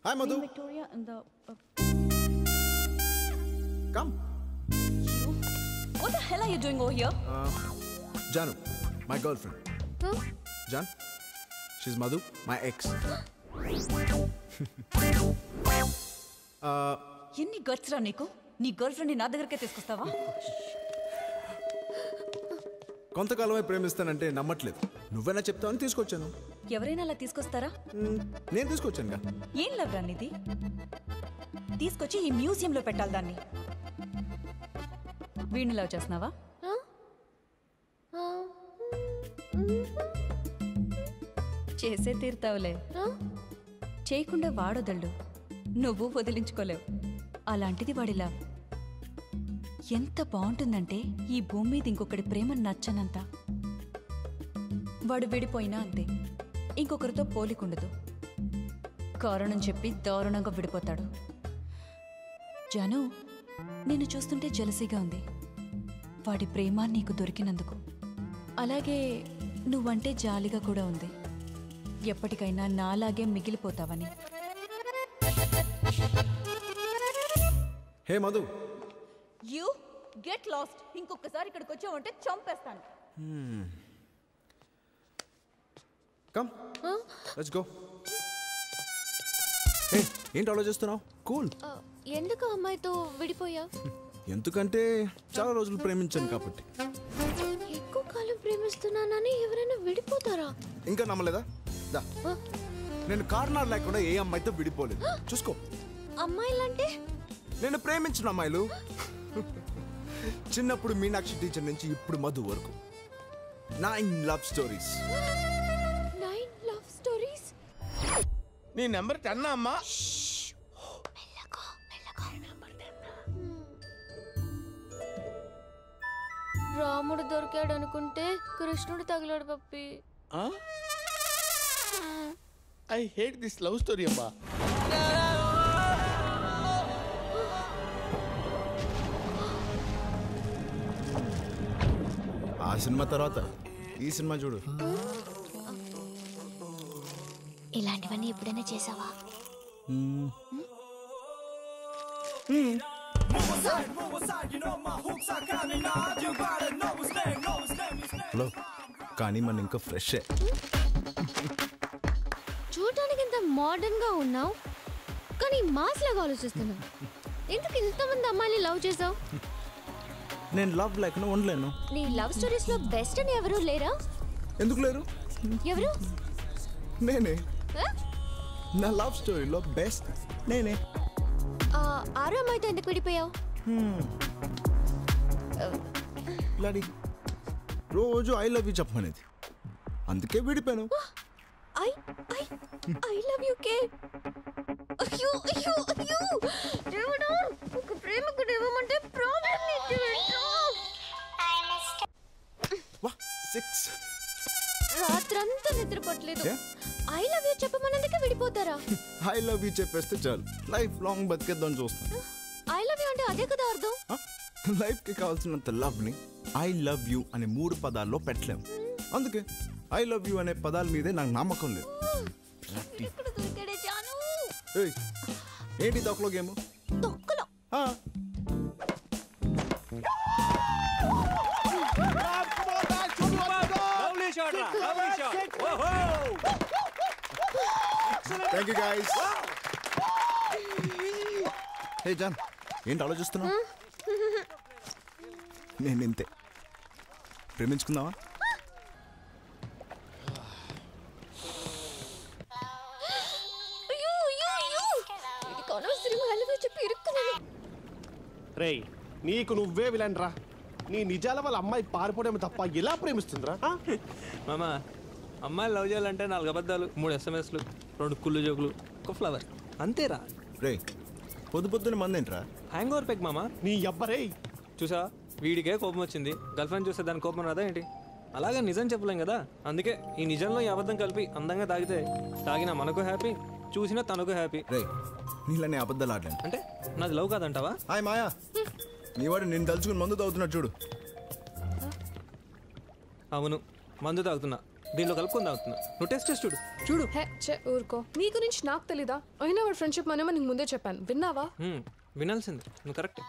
Hi, Madhu. Victoria and the... Come. You? What the hell are you doing over here? Janu, my girlfriend. Huh? Jan, she's Madhu, my ex. ఎన్ని guts రా నీకు? నీ girl friend నా దగ్గరకే తీసుకొస్తావా? కొంతకాలమే ప్రేమిస్తానంటే నమ్మట్లేదు. నువ్వైనా చెప్తావని తీసుకొచ్చాను. ఎవరైనా అలా తీసుకొస్తారా? నేను తీసుకొచ్చానుగా. ఏం లవ్ రా నీది? తీసుకొచ్చి ఈ మ్యూజియంలో పెట్టాలి దాన్ని. వీడిని లవ్ చేస్తున్నావా? చేసే తీరుతావులే. చేయకుండా వాడొదళ్ళు, నువ్వు వదిలించుకోలేవు. అలాంటిది వాడిలా ఎంత బాగుంటుందంటే ఈ భూమి మీద ఇంకొకటి ప్రేమ నచ్చనంత. వాడు విడిపోయినా అంతే, ఇంకొకరితో పోలికుండదు. కారణం చెప్పి దారుణంగా విడిపోతాడు. జాను, నిన్ను చూస్తుంటే జలసీగా ఉంది వాడి ప్రేమ నీకు దొరికినందుకు. అలాగే నువ్వంటే జాలిగా కూడా ఉంది, ఎప్పటికైనా నాలాగే మిగిలిపోతావని. హే మధు, యూ గెట్ లాస్ట్. ఇంకొకసారి ఇక్కడికి వచ్చావంటే చంపేస్తాను. Come let's go. హే, ఏంటి ఆలోచిస్తున్నావు? కూల్. ఎందుకు అమ్మాయితో విడిపోయా? ఎందుకంటే చాలా రోజులు ప్రేమించాను కాబట్టి. ఎక్కువ కాలం ప్రేమిస్తున్నానని ఎవరైనా విడిపోతారా? ఇంకా నమ్మలేదా? దా, నేను కారణాలు లేకుండా ఏ అమ్మాయితో విడిపోలేదు. చూసుకో. అమ్మాయిలంటే? నేను ప్రేమించిన అమ్మాయిలు. చిన్నప్పుడు మీనాక్షి టీచర్ నుంచి ఇప్పుడు మధు వరకు 9 లవ్ స్టోరీస్. 9 love stories? నీ నెంబర్ 10 అమ్మా. రాముడు దొరికాడు అనుకుంటే కృష్ణుడు తగిలాడు Pappi. I hate this love story అమ్మా. ఆ సినిమా తర్వాత ఈ సినిమా చూడు. ఇలాంటివన్నీ ఎప్పుడైనా చేసావా? హలో, కానీ మన ఇంకా ఫ్రెష్. చూడటానికి ఇంత మోడర్న్ గా ఉన్నావు, కానీ మాస్ లాగా ఆలోచిస్తున్నావు. ఎందుకు ఇంతమంది అమ్మాయిని లవ్ చేసావు? నేను లవ్ లేకుండా ఉండలేను. నీ లవ్ స్టోరీస్ లో బెస్ట్ అని ఎవరు లేరా? ఎందుకు లేరు? ఎవరు? నేనే. నా లవ్ స్టోరీలో బెస్ట్ నేనే. ఆరో అమ్మాయితో ఎందుకు విడిపోయావు? రోజు ఐ లవ్ యూ చెప్పమనేది, అందుకే విడిపోయాను. ఐ లవ్ యు కే. అయ్యో అయ్యో అయ్యో దేవుడా, ఒక ప్రేమకుడు ఇవ్వమంటే ప్రాబ్లం ఏంటి? వా 6 రాత్రంతా నిద్రపట్టలేదు. ఐ లవ్ యూ చెప్పమన్నందుకే విడిపోతారా? ఐ లవ్ యూ చెప్పేస్తే చాలు, లైఫ్ లాంగ్ బతికేద్దాం చూస్తాను. ఐ లవ్ యూ అంటే అదే కదా అర్థం. లైఫ్ కి కావాల్సినంత లవ్ ని ఐ లవ్ యూ అనే 3 పదాల్లో పెట్టలేము. అందుకే ఐ లవ్ యూ అనే పదాల మీదే నాకు నమ్మకం లేదు. ఏంటి తొక్కలో గేమ్? తొక్కలో thank you guys. Hey John, ఏంటి ఆలోచిస్తున్నావు? నేను ఇంతే. ప్రేమించుకుందామా? రేయ్, నీకు నువ్వే విలన్రా. నీ నిజాల వాళ్ళ అమ్మాయి పారిపోవడం తప్ప ఎలా ప్రేమిస్తుందిరా? మామా, అమ్మాయిలు లవ్ చేయాలంటే 4 అబద్ధాలు, 3 SMSలు, 2 కుళ్ళు జోకులు, ఒక ఫ్లవర్, అంతేరా. రే, పొద్దున మంది ఏంట్రా? హ్యాంగ్ ఓవర్ పెక్ మామా. నీ అబ్బరే. చూసా, వీడికే కోపం వచ్చింది, గర్ల్ ఫ్రెండ్ చూస్తే దాని కోపం రాదా ఏంటి? అలాగే నిజం చెప్పలేం కదా, అందుకే ఈ నిజంలో ఈ అబద్ధం కలిపి అందంగా తాగితే తాగినా మనకు హ్యాపీ, చూసినా తనకు హ్యాపీ. రే, నీళ్ళని అబద్ధాలు ఆడలేను. అంటే నాది లవ్ కాదంటావా? హాయ్ మాయా, నీవాడు నేను తలుచుకుని మందు తాగుతున్నాడు చూడు. అవును, మందు తాగుతున్నా. దీనిలో కలుపుకుందా అవుతున్నా నువ్వు టెస్ట్ చేసి చూడు చూడు హే చే ఊరుకో నీ గురించి నాకు తెలీదా అయినా వాడు ఫ్రెండ్షిప్ మనమే నీకు ముందే చెప్పాను విన్నావా వినాల్సింది నువ్వు correct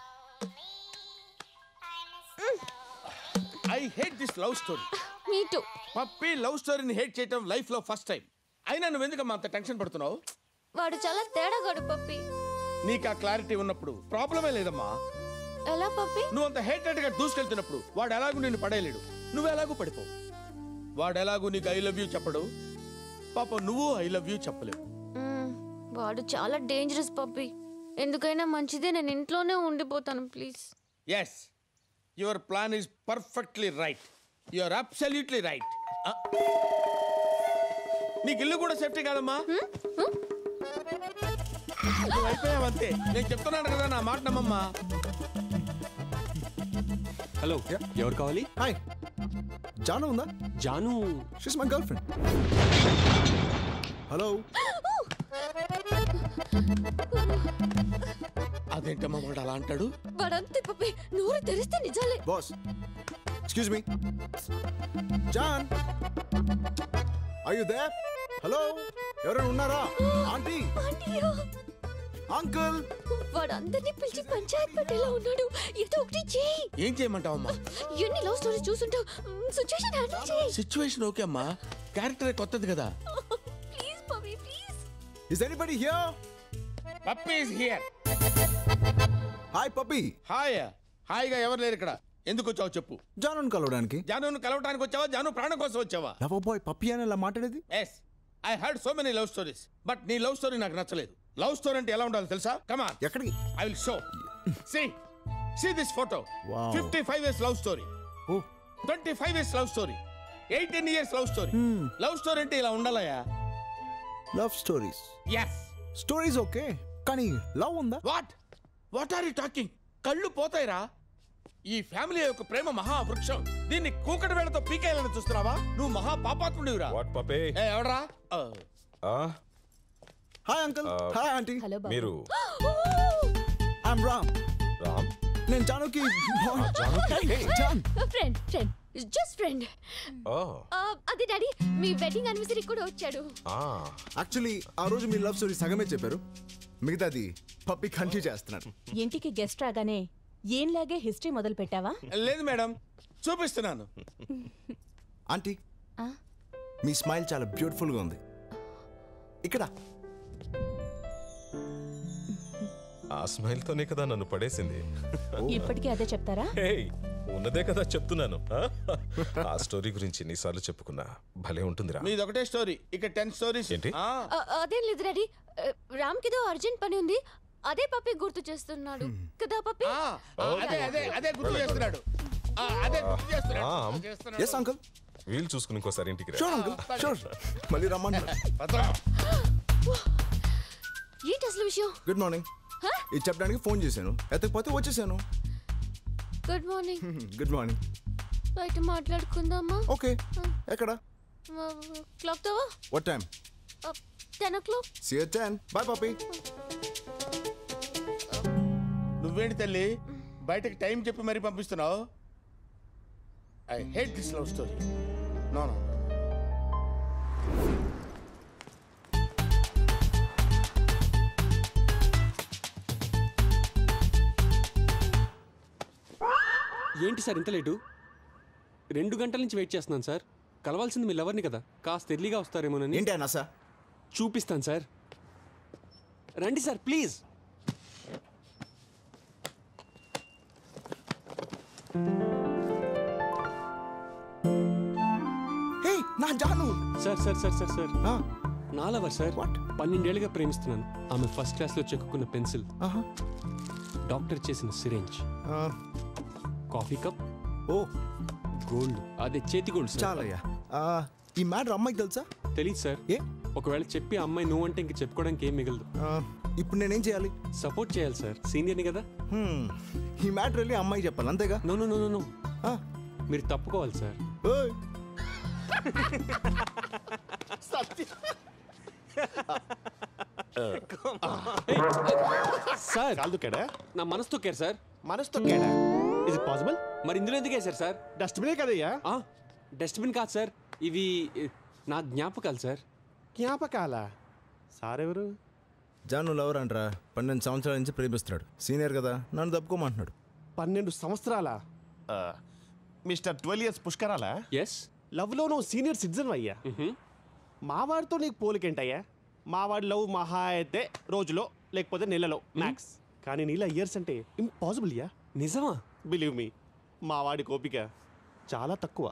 I hate this love story. Me too. Pappi love స్టోరీని హేట్ చేయటం లైఫ్ లో ఫస్ట్ టైం. అయినా నువ్వు ఎందుకమ్మా అంత టెన్షన్ పడుతున్నావు? వాడు చాలా తేడాగాడు పప్పి. నీకు ఆ క్లారిటీ ఉన్నప్పుడు ప్రాబ్లమే లేదమ్మా. ఎలా పప్పి? నువ్వు అంత హేటెడ్ గా దూసుకెళ్తున్నప్పుడు వాడు ఎలాగూ నిన్ను పడేయలేడు, నువ్వు ఎలాగూ పడిపోవు. వాడు ఎలాగూ నీకు ఐ లవ్ యూ చెప్పడు, పాప నువ్వు ఐ లవ్ యూ చెప్పలేవు. వాడు చాలా డేంజరస్ పప్పి. ఎందుకైనా మంచిదే నేను ఇంట్లోనే ఉండిపోతాను please. Yes, your plan is perfectly right. You are absolutely right. నీకు ఇల్లు కూడా సేఫ్టీ కాదమ్మా. నువ్వు అయిపోయావంతే. నేను చెప్తున్నాను కదా, నా మాట నమ్మమ్మా. హలో, ఎవరు కావాలి? హాయ్, జాను ఉందా? Janu she's my girlfriend. Hello. అదేంటమ్మా వాడు అలా అంటాడు? వాడంతే పప్పి, నోరు తెరిస్తే నిజాలే. Boss, excuse me. John, are you there? Hello, ఎవరైనా ఉన్నారా? Aunty, uncle. వాడు అందరినీ పిలిచి పంచాయత్ పెట్టేలా ఉన్నాడు. ఏదో ఒకటి చెయ్యి. ఏం చేయమంటావమ్మా? ఎన్ని లవ్ స్టోరీస్ చూసుంటావు. సిచ్యువేషన్ హ్యాండిల్ చెయ్యి. సిచ్యువేషన్ ఓకే అమ్మా, క్యారెక్టర్ కొత్తది కదా. Please Pappi please. Is anybody here? Pappi is here. Hi Pappi. Hi. హాయిగా ఎవరు లేరు ఇక్కడ. ఎందుకు వచ్చావు చెప్పు. జానుని కలవడానికి. జానును కలవడానికి వచ్చావా, జాను ప్రాణం కోసం వచ్చావా? లవ్ బాయ్ పప్పి అని అలా మాట్లాడేది. Yes, I heard so many love stories, but నీ లవ్ స్టోరీ నాకు నచ్చలేదు. లవ్ స్టోరీ అంటే ఎలా ఉండాలి తెలుసా? Come on. ఎక్కడికి? I will show. See this photo. Wow. 55 years love story. Oh. 25 years love story. 18 years love story. Love story అంటే ఇలా ఉండాలయా? Love stories. Yes. Stories okay, కానీ లవ్ ఉందా? What are you talking? కళ్ళు పోతాయిరా. ఈ family యొక్క ప్రేమ మహావృక్షం. దీన్ని కూకటి వేళతో పీకేయాలని చూస్తున్నావా? నువ్వు మహా పాపాత్ముడివిరా. వాట్ పపే? ఎవడరా? Hi uncle. Hi aunty. మీరు? ఐఎమ్ రామ్. రామ్? నేను జానుకి జాన్. Friend just friend. ఓ, అదే డాడీ, మీ వెడ్డింగ్ యానివర్సరీ కూడా వచ్చాడు. యాక్చువల్లీ ఆ రోజు మీ లవ్ స్టోరీ సగమే చెప్పారు, మిగతాది పప్పి కంటిన్యూ చేస్తున్నాను. ఇంటికి గెస్ట్ రాగానే ఏంలాగే హిస్టరీ మొదలు పెట్టావా? లేదు మేడం, చూపిస్తున్నాను. ఆంటీ, మీ స్మైల్ చాలా బ్యూటిఫుల్ గా ఉంది. ఇక్కడ ఆ స్మైల్ తోనే కదా నన్ను పడేసింది. ఇప్పటికీ అదే చెప్తారా? ఉన్నదే కదా చెప్తున్నాను. ఆ స్టోరీ గురించి ఎన్నిసార్లు చెప్పుకున్నా భలే ఉంటుందిరా. మీది ఒకటే స్టోరీ, ఇక 10 స్టోరీస్. ఏంటి? అదేం లేదు డాడీ, రామ్ కిదో అర్జెంట్ పని ఉంది, అదే పప్పి గుర్తు చేస్తున్నాడు కదా పప్పి. అదే గుర్తు చేస్తున్నాడు. అదే గుర్తు చేస్తున్నాడు. Yes uncle. వీలు చూసుకుని ఇంకోసారి ఇంటికి రా. Sure uncle, sure. మళ్ళీ రమ్మన్నా. ఏంటి అసలు విషయం? Good morning. ఇది చెప్పడానికి ఫోన్ చేశాను, ఎత్తకపోతే వచ్చేసాను. Good morning. Good morning. బయట మాట్లాడుకుందామా? ఓకే. ఎక్కడ? క్లాక్ తో. What time? 10 o'clock. See you at 10. Bye Pappi. నువ్వేంటి తల్లి బయటకి టైం చెప్పి మరీ పంపిస్తున్నావు? I hate this love story. No no. ఏంటి సార్ ఇంత లేటు? 2 గంటల నుంచి వెయిట్ చేస్తున్నాను సార్. కలవాల్సింది మీ లవర్ని కదా, కాస్త ఎర్లీగా వస్తారేమోనని. ఏంటి అన్న సార్? చూపిస్తాను సార్, రండి సార్ ప్లీజ్. హే నా Janu. Sir sir sir sir sir నా లవర్ సార్. 12 ఏళ్ళుగా ప్రేమిస్తున్నాను. ఆమె ఫస్ట్ క్లాస్లో చెక్కున్న పెన్సిల్, డాక్టర్ చేసిన సిరెంజ్, కాఫీ కప్, ఓ గోల్డ్, అదే చేతి గోల్డ్ సార్. చాలయ్యా. ఈ మ్యాటర్ అమ్మాయికి తెలుసా? తెలీదు సార్. ఏ? ఒకవేళ చెప్పి ఆ అమ్మాయి నువ్వు అంటే ఇంక చెప్పుకోవడానికి ఏం మిగలదు. ఇప్పుడు నేనేం చేయాలి? సపోర్ట్ చేయాలి సార్, సీనియర్ని కదా. ఈ మ్యాటర్ వెళ్ళి అమ్మాయి చెప్పాలి అంతేగా? No no no no no, మీరు తప్పుకోవాలి సార్. సార్ కాదుకేడా? నా మనసు తొక్కారు సార్. మనసు తొక్కాడా? Is it possible? మరి ఇందులో ఎందుకు వేశారు సార్? డస్ట్బినే కదయ్యా. డస్ట్బిన్ కాదు సార్, ఇవి నా జ్ఞాపకాలు సార్. జ్ఞాపకాల సార్ ఎవరు? జాను లవర్ అంటరా, 12 సంవత్సరాల నుంచి ప్రేమిస్తున్నాడు. సీనియర్ కదా, నన్ను తప్పుకోమంటున్నాడు. 12 సంవత్సరాల మిస్టర్ 12 years పుష్కరాలా? ఎస్. లవ్లో నువ్వు సీనియర్ సిటిజన్ అయ్యా. మావాడితో నీకు పోలికేంటయ్యా? మావాడి లవ్ మహా అయితే రోజులో లేకపోతే నెలలో మ్యాక్స్. కానీ నీలా ఇయర్స్ అంటే ఇంపాసిబుల్ యా. నిజమా? బిలీవ్ మీ, మావాడి కోపిక చాలా తక్కువ.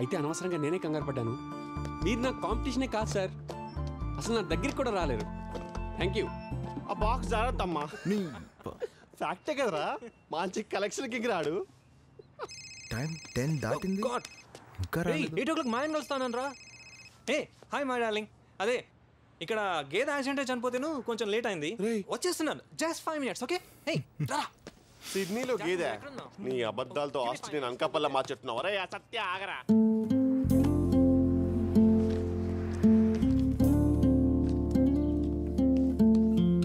అయితే అనవసరంగా నేనే కంగారు పడ్డాను. మీరు నా కాంపిటీషనే కాదు సార్, అసలు నా దగ్గరికి కూడా రాలేరు. Thank you. ఆ బాక్స్ జాగ్రత్తమ్మా. ఫ్యాక్టే కదరా, మంచి కలెక్షన్ కింగ్ రాడు. టైం 10 దాటింది, ఇంకా రాలేదు. 8 o'clock మా ఆయన కలుస్తానని రా. ఏ హాయ్ మై డార్లింగ్. అదే ఇక్కడ గేదె యాక్సిడెంట్ చనిపోతేను కొంచెం లేట్ అయింది, వచ్చేస్తున్నాను. Just 5 minutes. ఓకే. రా. సిడ్నీలో గేదె? నీ అబద్ధాలతో ఆస్ట్రేలియన్ అంకపల్ల మార్చెట్టున్నావు. అరే సత్య ఆగరా.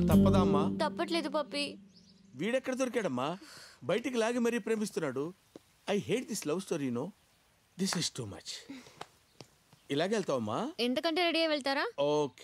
తప్పదా అమ్మా? తప్పట్లేదు పప్పి. వీడెక్కడ దొరికాడమ్మా? బయటికి లాగి మరీ ప్రేమిస్తున్నాడు. I hate this love story. No, this is too much. ఇలాగే వెళ్తావమ్మా? ఎంతకంటే రెడీ అయి వెళ్తారా? ఓకే.